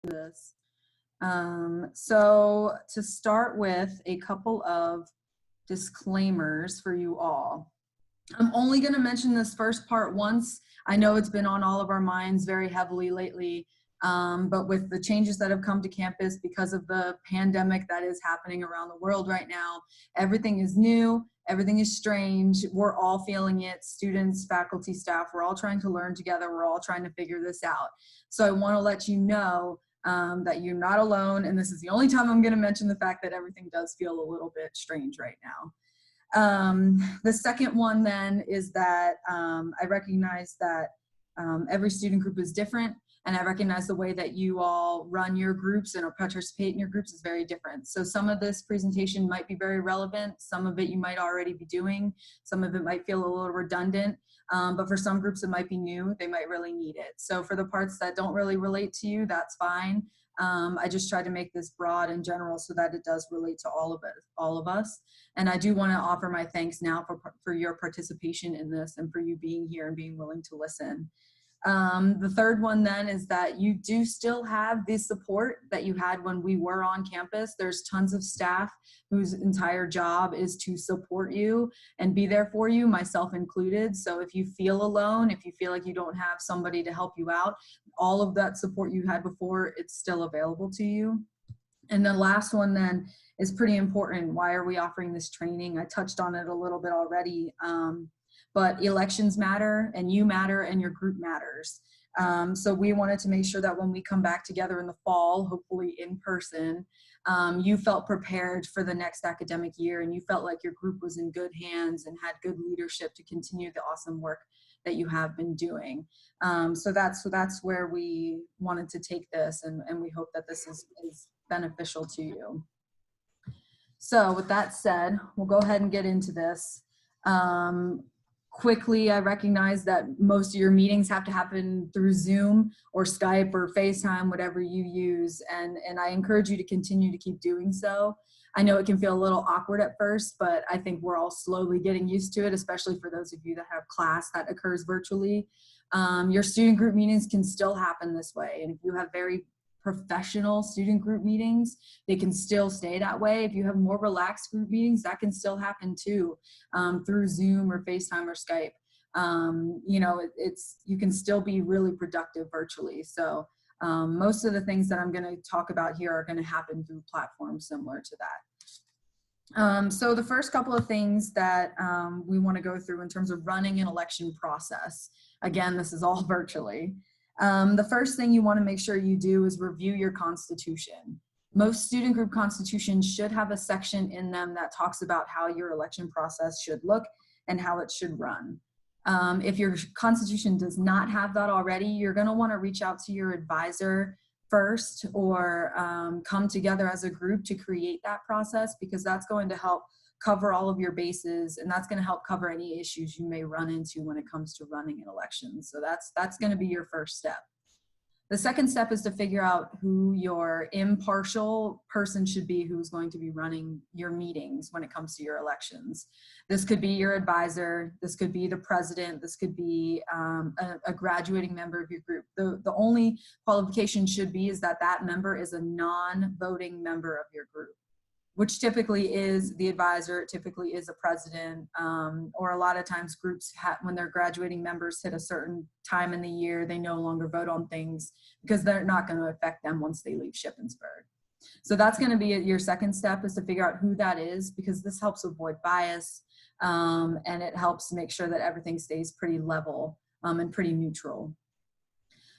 this. So to start with, a couple of disclaimers for you all. I'm only going to mention this first part once. I know it's been on all of our minds very heavily lately, but with the changes that have come to campus because of the pandemic that is happening around the world right now, everything is new, everything is strange. We're all feeling it, students, faculty, staff, we're all trying to learn together. We're all trying to figure this out. So I want to let you know that you're not alone, and this is the only time I'm going to mention the fact that everything does feel a little bit strange right now. The second one then is that I recognize that every student group is different, and I recognize the way that you all run your groups and or participate in your groups is very different. So some of this presentation might be very relevant, some of it you might already be doing, some of it might feel a little redundant, but for some groups it might be new, they might really need it. So for the parts that don't really relate to you, that's fine. I just try to make this broad and general so that it does relate to all of us. And I do want to offer my thanks now for your participation in this and for you being here and being willing to listen. The third one then is that you do still have the support that you had when we were on campus. There's tons of staff whose entire job is to support you and be there for you, myself included. So if you feel alone, if you feel like you don't have somebody to help you out, all of that support you had before, it's still available to you. And the last one then is pretty important. Why are we offering this training? I touched on it a little bit already. But elections matter, and you matter, and your group matters. So we wanted to make sure that when we come back together in the fall, hopefully in person, you felt prepared for the next academic year, and you felt like your group was in good hands and had good leadership to continue the awesome work that you have been doing. So that's where we wanted to take this, and we hope that this is beneficial to you. So with that said, we'll go ahead and get into this. Quickly, I recognize that most of your meetings have to happen through Zoom or Skype or FaceTime, whatever you use, and I encourage you to continue to keep doing so. I know it can feel a little awkward at first, but I think we're all slowly getting used to it, especially for those of you that have class that occurs virtually. Your student group meetings can still happen this way, and if you have very professional student group meetings, they can still stay that way. If you have more relaxed group meetings, that can still happen too, through Zoom or FaceTime or Skype. You know, you can still be really productive virtually. So most of the things that I'm going to talk about here are going to happen through platforms similar to that. So the first couple of things that we want to go through in terms of running an election process. Again, this is all virtually. The first thing you want to make sure you do is review your constitution. Most student group constitutions should have a section in them that talks about how your election process should look and how it should run. If your constitution does not have that already, you're going to want to reach out to your advisor first, or come together as a group to create that process, because that's going to help cover all of your bases, and that's going to help cover any issues you may run into when it comes to running an election. So that's going to be your first step. The second step is to figure out who your impartial person should be who's going to be running your meetings when it comes to your elections. This could be your advisor, this could be the president, this could be a graduating member of your group. The only qualification should be is that that member is a non-voting member of your group, which typically is the advisor, typically is a president, or a lot of times groups, when their graduating members hit a certain time in the year, they no longer vote on things because they're not going to affect them once they leave Shippensburg. So that's going to be your second step, is to figure out who that is, because this helps avoid bias, and it helps make sure that everything stays pretty level and pretty neutral.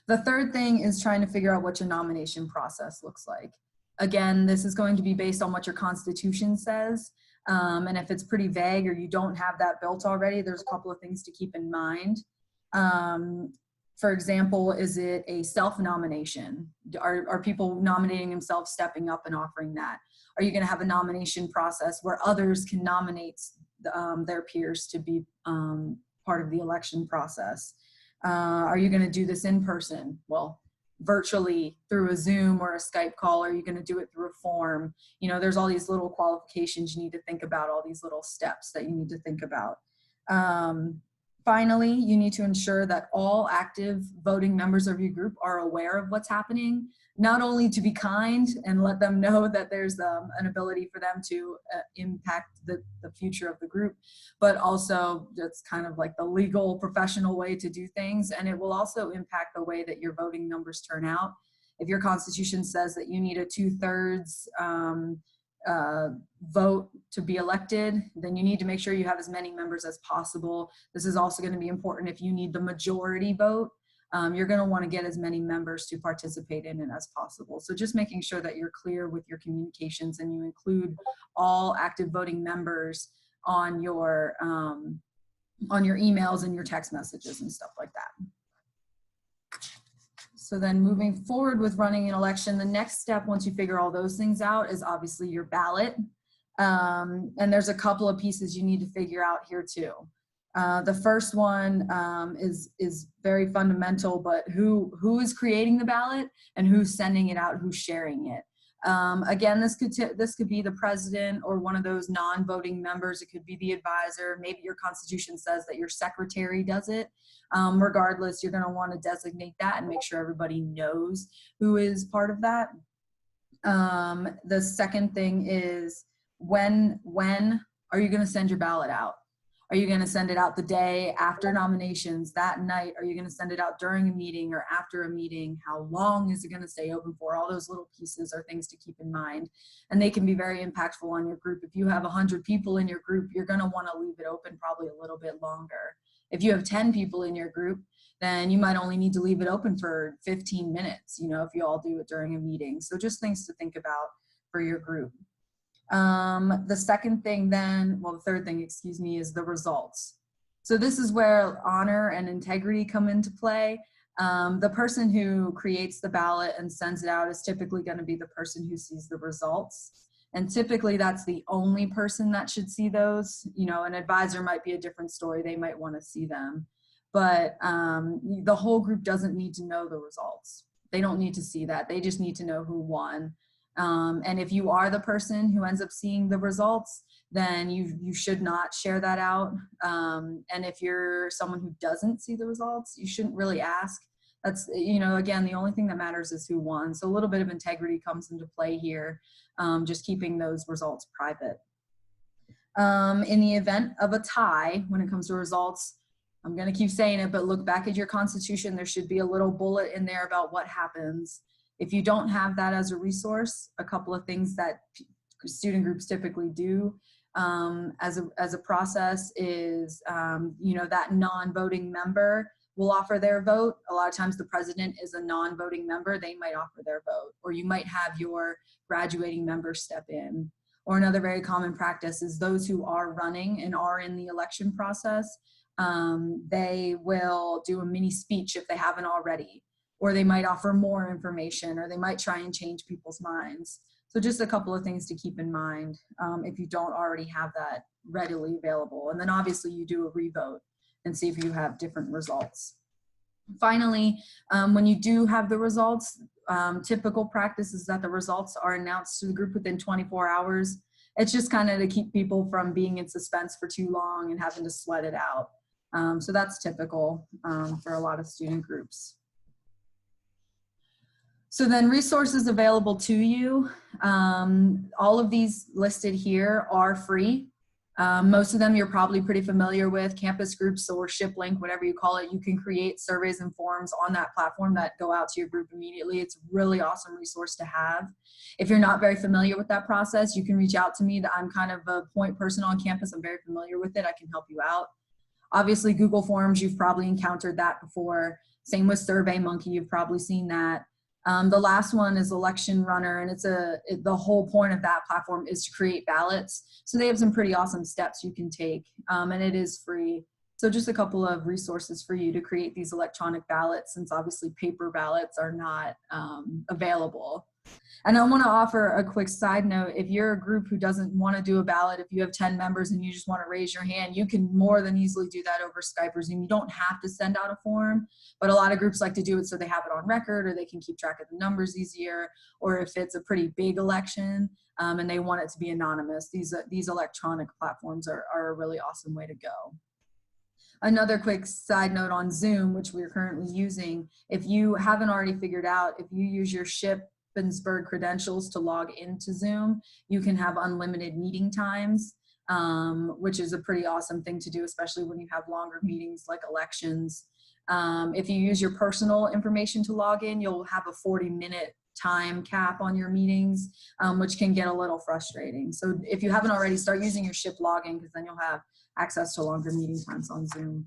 The third thing is trying to figure out what your nomination process looks like. Again, this is going to be based on what your constitution says. And if it's pretty vague or you don't have that built already, there's a couple of things to keep in mind. For example, is it a self-nomination? Are people nominating themselves, stepping up and offering that? Are you going to have a nomination process where others can nominate their peers to be part of the election process? Are you going to do this in person? Well, virtually through a Zoom or a Skype call? Are you going to do it through a form? You know, there's all these little qualifications you need to think about, all these little steps that you need to think about. Finally, you need to ensure that all active voting members of your group are aware of what's happening. not only to be kind and let them know that there's an ability for them to impact the future of the group, but also that's kind of like the legal professional way to do things. And it will also impact the way that your voting numbers turn out. If your constitution says that you need a 2/3 vote to be elected, then you need to make sure you have as many members as possible. This is also going to be important if you need the majority vote. You're going to want to get as many members to participate in it as possible. So just making sure that you're clear with your communications and you include all active voting members on your emails and your text messages and stuff like that. So then moving forward with running an election, the next step once you figure all those things out is obviously your ballot. And there's a couple of pieces you need to figure out here too. The first one is very fundamental, but who is creating the ballot and who's sending it out, who's sharing it. Again, this could be the president or one of those non-voting members. It could be the advisor. Maybe your constitution says that your secretary does it. Regardless, you're going to want to designate that and make sure everybody knows who is part of that. The second thing is when are you going to send your ballot out? Are you going to send it out the day after nominations, that night? Are you going to send it out during a meeting or after a meeting? How long is it going to stay open for? All those little pieces are things to keep in mind, and they can be very impactful on your group. If you have 100 people in your group, you're going to want to leave it open probably a little bit longer. If you have 10 people in your group, then you might only need to leave it open for 15 minutes, you know, if you all do it during a meeting. So just things to think about for your group. The second thing then, well, the third thing, excuse me, is the results. So this is where honor and integrity come into play. The person who creates the ballot and sends it out is typically going to be the person who sees the results. And typically that's the only person that should see those. You know, an advisor might be a different story. They might want to see them. But the whole group doesn't need to know the results. They don't need to see that. They just need to know who won. And if you are the person who ends up seeing the results, then you should not share that out. And if you're someone who doesn't see the results, you shouldn't really ask. That's, you know, again, the only thing that matters is who won. So a little bit of integrity comes into play here, just keeping those results private. In the event of a tie, when it comes to results, I'm going to keep saying it, but look back at your constitution. There should be a little bullet in there about what happens. If you don't have that as a resource, a couple of things that student groups typically do as a process is, you know, that non-voting member will offer their vote. A lot of times the president is a non-voting member. They might offer their vote, or you might have your graduating member step in. Or another very common practice is those who are running and are in the election process, they will do a mini speech if they haven't already, or they might offer more information, or they might try and change people's minds. So just a couple of things to keep in mind if you don't already have that readily available. And then obviously you do a revote and see if you have different results. Finally, when you do have the results, typical practice is that the results are announced to the group within 24 hours. It's just kind of to keep people from being in suspense for too long and having to sweat it out. So that's typical for a lot of student groups. So then resources available to you. All of these listed here are free. Most of them you're probably pretty familiar with, campus groups or ShipLink, whatever you call it. You can create surveys and forms on that platform that go out to your group immediately. It's a really awesome resource to have. If you're not very familiar with that process, you can reach out to me. I'm kind of a point person on campus. I'm very familiar with it. I can help you out. Obviously, Google Forms, you've probably encountered that before. Same with SurveyMonkey, you've probably seen that. The last one is Election Runner, and the whole point of that platform is to create ballots. So they have some pretty awesome steps you can take, and it is free. So just a couple of resources for you to create these electronic ballots, since obviously paper ballots are not available. And I want to offer a quick side note. If you're a group who doesn't want to do a ballot, if you have 10 members and you just want to raise your hand, you can more than easily do that over Skype or Zoom. You don't have to send out a form, but a lot of groups like to do it so they have it on record, or they can keep track of the numbers easier, or if it's a pretty big election and they want it to be anonymous, these electronic platforms are a really awesome way to go. Another quick side note on Zoom, which we're currently using, if you haven't already figured out, if you use your Shippensburg credentials to log into Zoom, you can have unlimited meeting times, which is a pretty awesome thing to do, especially when you have longer meetings like elections. If you use your personal information to log in, you'll have a 40-minute time cap on your meetings, which can get a little frustrating. So if you haven't already, start using your Ship login, because then you'll have access to longer meeting times on Zoom.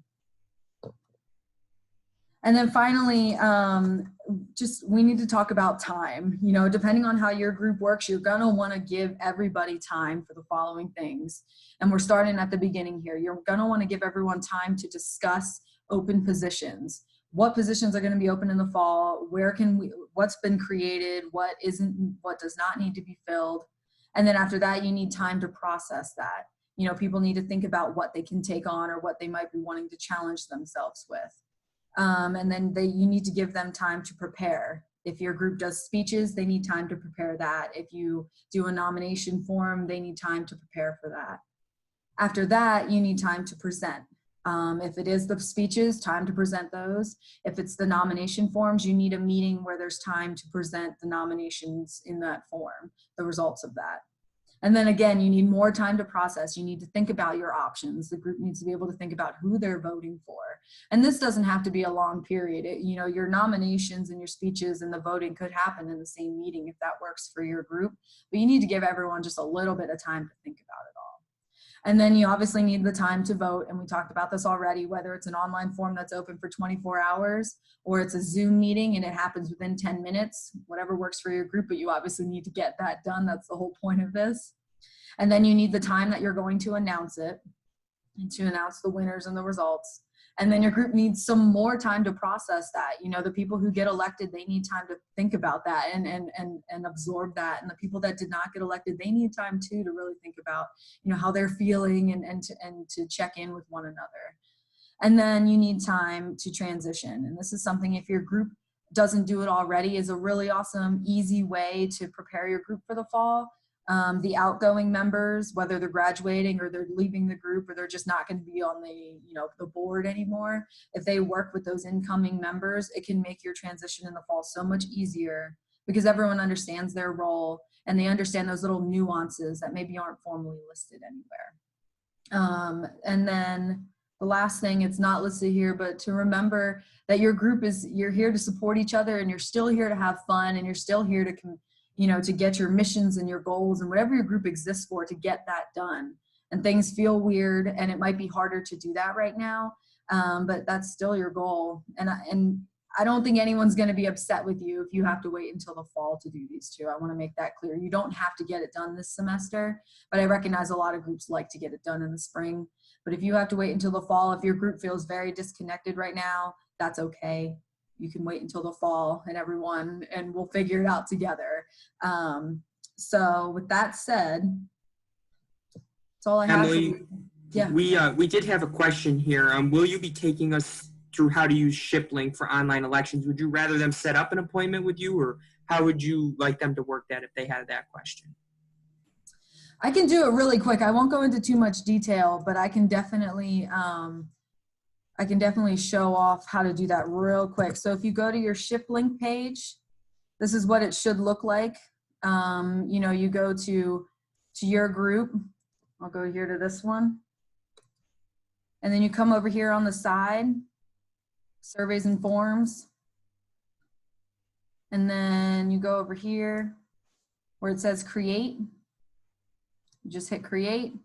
And then finally, we need to talk about time. You know, depending on how your group works, you're gonna wanna give everybody time for the following things. And we're starting at the beginning here. You're gonna wanna give everyone time to discuss open positions. What positions are gonna be open in the fall? What's been created? What does not need to be filled? And then after that, you need time to process that. You know, people need to think about what they can take on or what they might be wanting to challenge themselves with. And then you need to give them time to prepare. If your group does speeches, they need time to prepare that. If you do a nomination form, they need time to prepare for that. After that, you need time to present. If it is the speeches, time to present those. If it's the nomination forms, you need a meeting where there's time to present the nominations in that form, the results of that. And then again, you need more time to process. You need to think about your options. The group needs to be able to think about who they're voting for. And this doesn't have to be a long period. You know, your nominations and your speeches and the voting could happen in the same meeting if that works for your group. But you need to give everyone just a little bit of time to think about it all. And then you obviously need the time to vote. And we talked about this already, whether it's an online form that's open for 24 hours or it's a Zoom meeting and it happens within 10 minutes, whatever works for your group, but you obviously need to get that done. That's the whole point of this. And then you need the time that you're going to announce it and to announce the winners and the results. And then your group needs some more time to process that. You know, the people who get elected, they need time to think about that and absorb that. And the people that did not get elected, they need time too to really think about, you know, how they're feeling and to check in with one another. And then you need time to transition. And this is something, if your group doesn't do it already, is a really awesome, easy way to prepare your group for the fall. The outgoing members, whether they're graduating or they're leaving the group or they're just not going to be on the board anymore, if they work with those incoming members, it can make your transition in the fall so much easier because everyone understands their role and they understand those little nuances that maybe aren't formally listed anywhere. And then the last thing, it's not listed here, but to remember that your group you're here to support each other and you're still here to have fun and you're still here to get your missions and your goals and whatever your group exists for, to get that done. And things feel weird and it might be harder to do that right now, but that's still your goal. And I don't think anyone's going to be upset with you if you have to wait until the fall to do these two. I want to make that clear. You don't have to get it done this semester, but I recognize a lot of groups like to get it done in the spring. But if you have to wait until the fall, if your group feels very disconnected right now, that's okay. You can wait until the fall and we'll figure it out together. So with that said, that's all I have. Emily, yeah. We did have a question here. Will you be taking us through how to use ShipLink for online elections? Would you rather them set up an appointment with you, or how would you like them to work that if they had that question? I can do it really quick. I won't go into too much detail, but I can definitely show off how to do that real quick. So if you go to your ShipLink page, this is what it should look like. You go to your group. I'll go here to this one. And then you come over here on the side, surveys and forms. And then you go over here where it says create. You just hit create.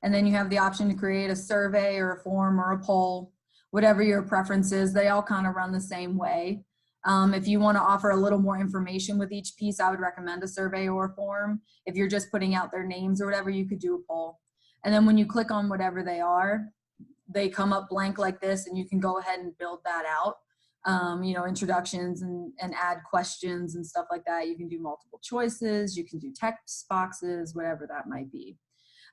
And then you have the option to create a survey or a form or a poll, whatever your preference is. They all kind of run the same way. If you want to offer a little more information with each piece, I would recommend a survey or a form. If you're just putting out their names or whatever, you could do a poll. And then when you click on whatever they are, they come up blank like this, and you can go ahead and build that out. Introductions and add questions and stuff like that. You can do multiple choices. You can do text boxes, whatever that might be.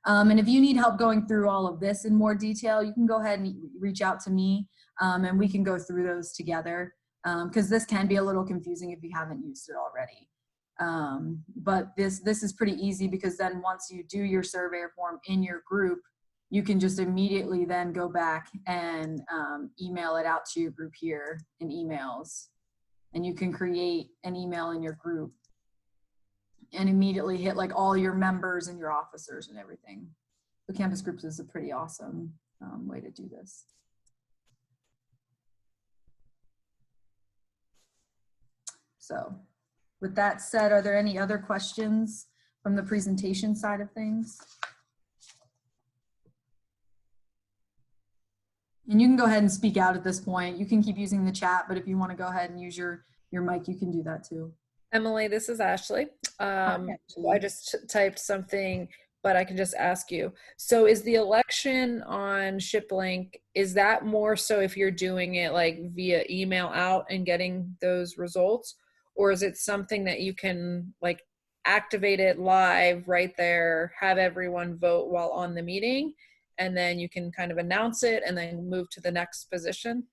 And if you need help going through all of this in more detail, you can go ahead and reach out to me, and we can go through those together, because this can be a little confusing if you haven't used it already. But this is pretty easy, because then once you do your survey or form in your group, you can just immediately then go back and email it out to your group here in emails. And you can create an email in your group and immediately hit like all your members and your officers and everything. The campus groups is a pretty awesome way to do this. So with that said, are there any other questions from the presentation side of things? And you can go ahead and speak out at this point. You can keep using the chat, but if you want to go ahead and use your mic, you can do that too. Emily, this is Ashley. Ashley. I just typed something, but I can just ask you. So is the election on ShipLink, is that more so if you're doing it like via email out and getting those results? Or is it something that you can like activate it live right there, have everyone vote while on the meeting, and then you can kind of announce it and then move to the next position?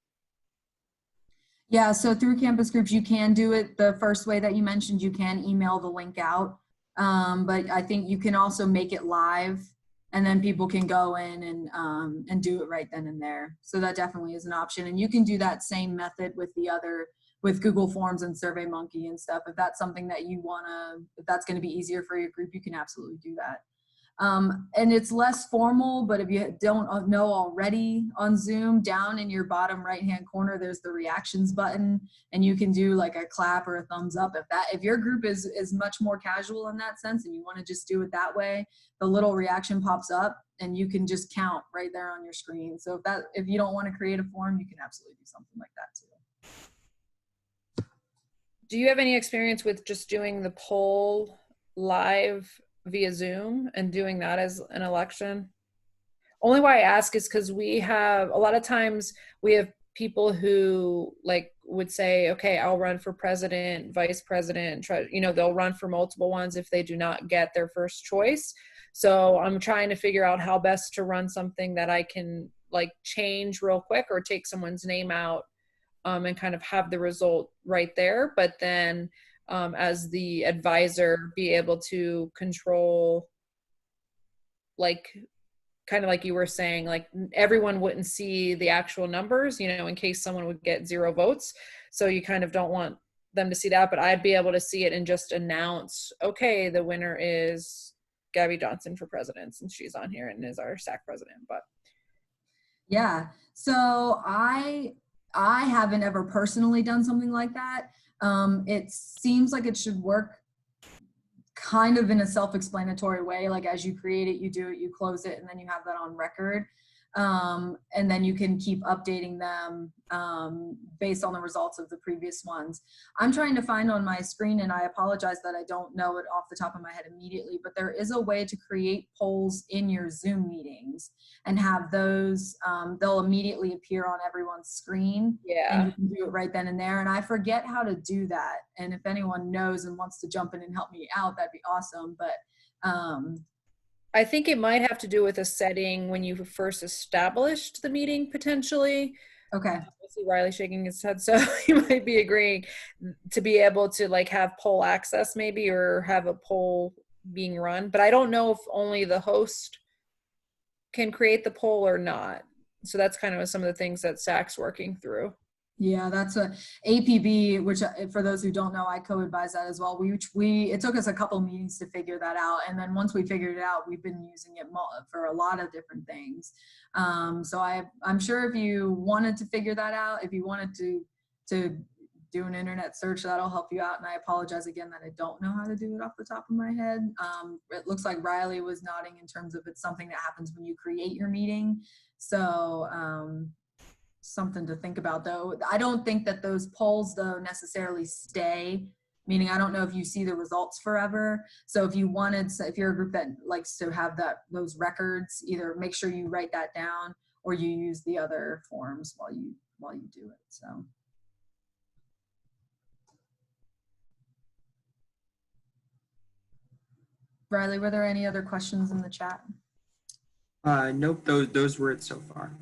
Yeah, so through campus groups, you can do it the first way that you mentioned. You can email the link out, but I think you can also make it live, and then people can go in and do it right then and there. So that definitely is an option, and you can do that same method with Google Forms and SurveyMonkey and stuff. If that's something that you if that's going to be easier for your group, you can absolutely do that. And it's less formal, but if you don't know already, on Zoom, down in your bottom right-hand corner, there's the reactions button, and you can do like a clap or a thumbs up. If your group is much more casual in that sense and you want to just do it that way, the little reaction pops up and you can just count right there on your screen. So if you don't want to create a form, you can absolutely do something like that too. Do you have any experience with just doing the poll live via Zoom and doing that as an election? Only why I ask is because we have a lot of times we have people who like would say, okay, I'll run for president, vice president, they'll run for multiple ones if they do not get their first choice. So I'm trying to figure out how best to run something that I can like change real quick or take someone's name out and kind of have the result right there. But then as the advisor be able to control, like kind of like you were saying, like everyone wouldn't see the actual numbers, in case someone would get 0 votes. So you kind of don't want them to see that, but I'd be able to see it and just announce, okay, the winner is Gabby Johnson for president, since she's on here and is our SAC president. But yeah, so I haven't ever personally done something like that. It seems like it should work kind of in a self-explanatory way. Like as you create it, you do it, you close it, and then you have that on record. And then you can keep updating them based on the results of the previous ones. I'm trying to find on my screen, and I apologize that I don't know it off the top of my head immediately, but there is a way to create polls in your Zoom meetings and have those, they'll immediately appear on everyone's screen. yeah, And you can do it right then and there. And I forget how to do that. And if anyone knows and wants to jump in and help me out, that'd be awesome. But I think it might have to do with a setting when you first established the meeting, potentially. okay. I see Riley shaking his head, so he might be agreeing to be able to like have poll access maybe, or have a poll being run. But I don't know if only the host can create the poll or not. So that's kind of some of the things that SAC's working through. Yeah, that's a APB, which for those who don't know, I co-advise that as well. It took us a couple meetings to figure that out. And then once we figured it out, we've been using it for a lot of different things. So I'm sure if you wanted to figure that out, if you wanted to do an internet search, that'll help you out. And I apologize again that I don't know how to do it off the top of my head. It looks like Riley was nodding in terms of it's something that happens when you create your meeting. So, something to think about though. I don't think that those polls though necessarily stay, meaning I don't know if you see the results forever. So if you're a group that likes to have those records, either make sure you write that down or you use the other forms while you do it. So. Riley, were there any other questions in the chat? Nope, those were it so far.